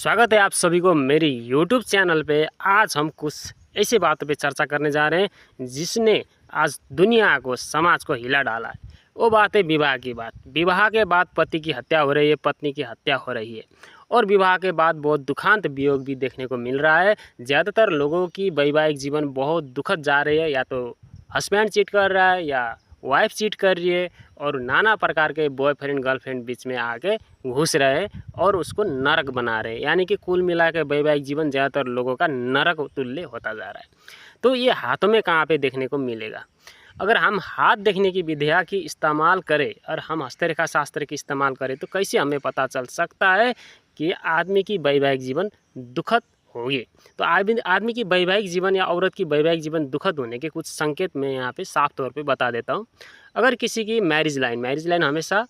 स्वागत है आप सभी को मेरी YouTube चैनल पे। आज हम कुछ ऐसी बातों पे चर्चा करने जा रहे हैं जिसने आज दुनिया को, समाज को हिला डाला है। वो बात है विवाह की बात। विवाह के बाद पति की हत्या हो रही है, पत्नी की हत्या हो रही है और विवाह के बाद बहुत दुखांत वियोग भी देखने को मिल रहा है। ज़्यादातर लोगों की वैवाहिक जीवन बहुत दुखद जा रही है। या तो हस्बैंड चीट कर रहा है या वाइफ चीट कर रही है और नाना प्रकार के बॉयफ्रेंड गर्लफ्रेंड बीच में आके घुस रहे और उसको नरक बना रहे। यानी कि कुल मिला के वैवाहिक जीवन ज़्यादातर लोगों का नरक तुल्य होता जा रहा है। तो ये हाथों में कहाँ पे देखने को मिलेगा? अगर हम हाथ देखने की विधिया की इस्तेमाल करें और हम हस्तरेखा शास्त्र की इस्तेमाल करें तो कैसे हमें पता चल सकता है कि आदमी की वैवाहिक जीवन दुखद होगी? तो आदमी की वैवाहिक जीवन या औरत की वैवाहिक जीवन दुखद होने के कुछ संकेत मैं यहाँ पे साफ तौर पे बता देता हूँ। अगर किसी की मैरिज लाइन हमेशा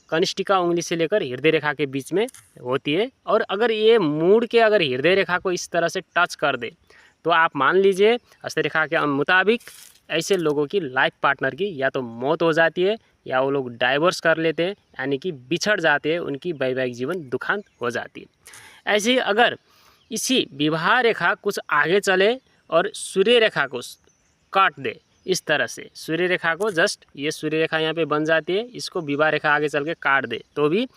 कनिष्ठिका उंगली से लेकर हृदय रेखा के बीच में होती है और अगर ये मुड़ के अगर हृदय रेखा को इस तरह से टच कर दे तो आप मान लीजिए हस्तरेखा के मुताबिक ऐसे लोगों की लाइफ पार्टनर की या तो मौत हो जाती है या वो लोग डाइवोर्स कर लेते हैं, यानी कि बिछड़ जाते हैं, उनकी वैवाहिक जीवन दुखांत हो जाती है। ऐसे ही अगर इसी विवाह रेखा कुछ आगे चले और सूर्य रेखा को काट दे, इस तरह से सूर्य रेखा को जस्ट ये सूर्य रेखा यहाँ पे बन जाती है, इसको विवाह रेखा आगे चल के काट दे तो भी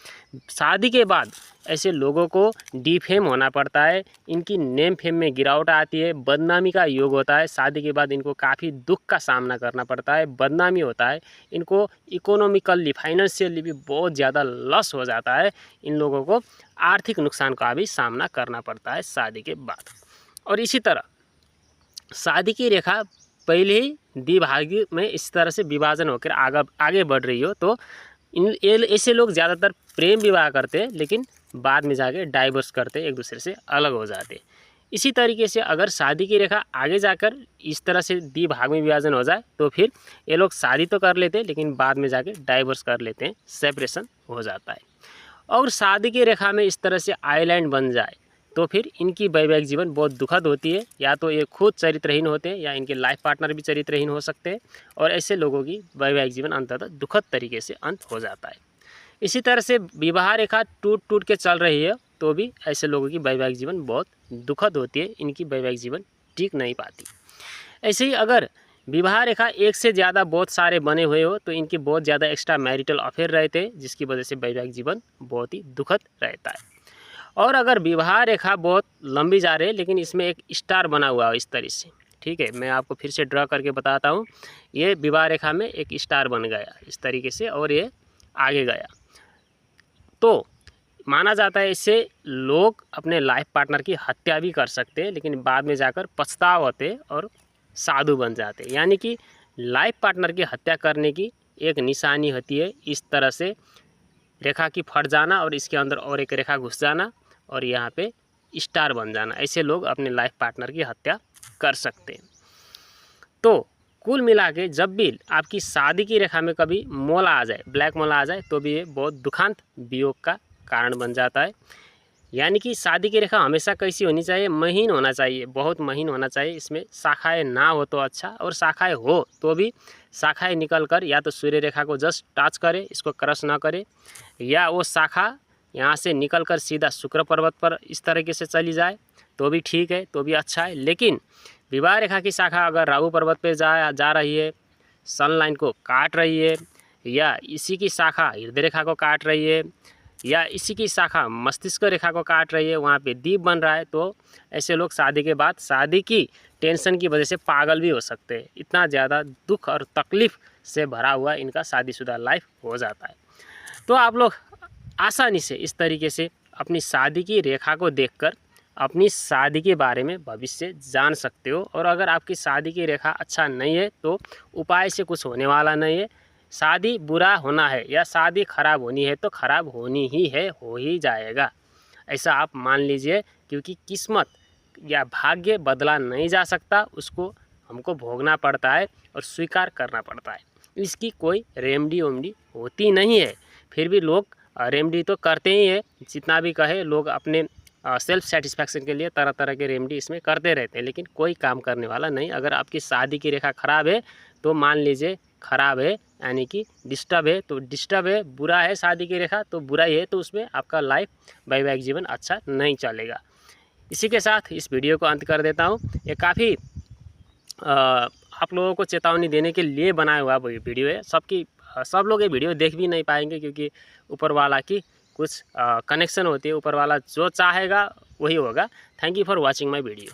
शादी के बाद ऐसे लोगों को डिफेम होना पड़ता है। इनकी नेम फेम में गिरावट आती है, बदनामी का योग होता है। शादी के बाद इनको काफ़ी दुख का सामना करना पड़ता है, बदनामी होता है। इनको इकोनॉमिकली फाइनेंशियली भी बहुत ज़्यादा लॉस हो जाता है। इन लोगों को आर्थिक नुकसान का भी सामना करना पड़ता है शादी के बाद। और इसी तरह शादी की रेखा पहले ही द्विभागी में इस तरह से विभाजन होकर आगे बढ़ रही हो तो ऐसे लोग ज़्यादातर प्रेम विवाह करते हैं लेकिन बाद में जाके डाइवोर्स करते, एक दूसरे से अलग हो जाते। इसी तरीके से अगर शादी की रेखा आगे जाकर इस तरह से द्विभाग में विभाजन हो जाए तो फिर ये लोग शादी तो कर लेते हैं लेकिन बाद में जाके डाइवोर्स कर लेते हैं, सेपरेशन हो जाता है। और शादी की रेखा में इस तरह से आइलैंड बन जाए तो फिर इनकी वैवाहिक जीवन बहुत दुखद होती है। या तो ये खुद चरित्रहीन होते हैं या इनके लाइफ पार्टनर भी चरित्रहीन हो सकते हैं और ऐसे लोगों की वैवाहिक जीवन अंततः दुखद तरीके से अंत हो जाता है। इसी तरह से विवाह रेखा टूट के चल रही है तो भी ऐसे लोगों की वैवाहिक जीवन बहुत दुखद होती है, इनकी वैवाहिक जीवन टिक नहीं पाती। ऐसे ही अगर विवाह रेखा एक से ज़्यादा बहुत सारे बने हुए हो तो इनके बहुत ज़्यादा एक्स्ट्रा मैरिटल अफेयर रहते हैं जिसकी वजह से वैवाहिक जीवन बहुत ही दुखद रहता है। और अगर विवाह रेखा बहुत लंबी जा रही है लेकिन इसमें एक स्टार बना हुआ है इस तरह से, ठीक है, मैं आपको फिर से ड्रा करके बताता हूँ। ये विवाह रेखा में एक स्टार बन गया इस तरीके से और ये आगे गया तो माना जाता है इससे लोग अपने लाइफ पार्टनर की हत्या भी कर सकते हैं लेकिन बाद में जाकर पछताव होते और साधु बन जाते। यानी कि लाइफ पार्टनर की हत्या करने की एक निशानी होती है इस तरह से रेखा की फट जाना और इसके अंदर और एक रेखा घुस जाना और यहाँ पे स्टार बन जाना। ऐसे लोग अपने लाइफ पार्टनर की हत्या कर सकते हैं। तो कुल मिला के जब भी आपकी शादी की रेखा में कभी मोला आ जाए, ब्लैक मोला आ जाए तो भी ये बहुत दुखांत वियोग का कारण बन जाता है। यानी कि शादी की रेखा हमेशा कैसी होनी चाहिए? महीन होना चाहिए, बहुत महीन होना चाहिए। इसमें शाखाएं ना हो तो अच्छा, और शाखाएं हो तो भी शाखाएं निकल कर या तो सूर्य रेखा को जस्ट टच करे, इसको क्रश ना करे, या वो शाखा यहाँ से निकल कर सीधा शुक्र पर्वत पर इस तरीके से चली जाए तो भी ठीक है, तो भी अच्छा है। लेकिन विवाह रेखा की शाखा अगर राहु पर्वत पर जा रही है, सनलाइन को काट रही है, या इसी की शाखा हृदय रेखा को काट रही है, या इसी की शाखा मस्तिष्क रेखा को काट रही है, वहाँ पे दीप बन रहा है, तो ऐसे लोग शादी के बाद शादी की टेंशन की वजह से पागल भी हो सकते हैं। इतना ज़्यादा दुख और तकलीफ़ से भरा हुआ इनका शादीशुदा लाइफ हो जाता है। तो आप लोग आसानी से इस तरीके से अपनी शादी की रेखा को देखकर अपनी शादी के बारे में भविष्य जान सकते हो। और अगर आपकी शादी की रेखा अच्छा नहीं है तो उपाय से कुछ होने वाला नहीं है। शादी बुरा होना है या शादी खराब होनी है तो खराब होनी ही है, हो ही जाएगा, ऐसा आप मान लीजिए। क्योंकि किस्मत या भाग्य बदला नहीं जा सकता, उसको हमको भोगना पड़ता है और स्वीकार करना पड़ता है। इसकी कोई रेमडी वेमडी होती नहीं है, फिर भी लोग रेमडी तो करते ही है। जितना भी कहे लोग अपने सेल्फ सेटिस्फैक्शन के लिए तरह तरह के रेमडी इसमें करते रहते हैं, लेकिन कोई काम करने वाला नहीं। अगर आपकी शादी की रेखा खराब है तो मान लीजिए खराब है, यानी कि डिस्टर्ब है तो डिस्टर्ब है, बुरा है शादी की रेखा तो बुराई है, तो उसमें आपका लाइफ वैवाहिक जीवन अच्छा नहीं चलेगा। इसी के साथ इस वीडियो को अंत कर देता हूँ। ये काफ़ी आप लोगों को चेतावनी देने के लिए बनाया हुआ वीडियो है। सब लोग ये वीडियो देख भी नहीं पाएंगे, क्योंकि ऊपर वाला की कुछ कनेक्शन होती है, ऊपर वाला जो चाहेगा वही होगा। Thank you for watching my video.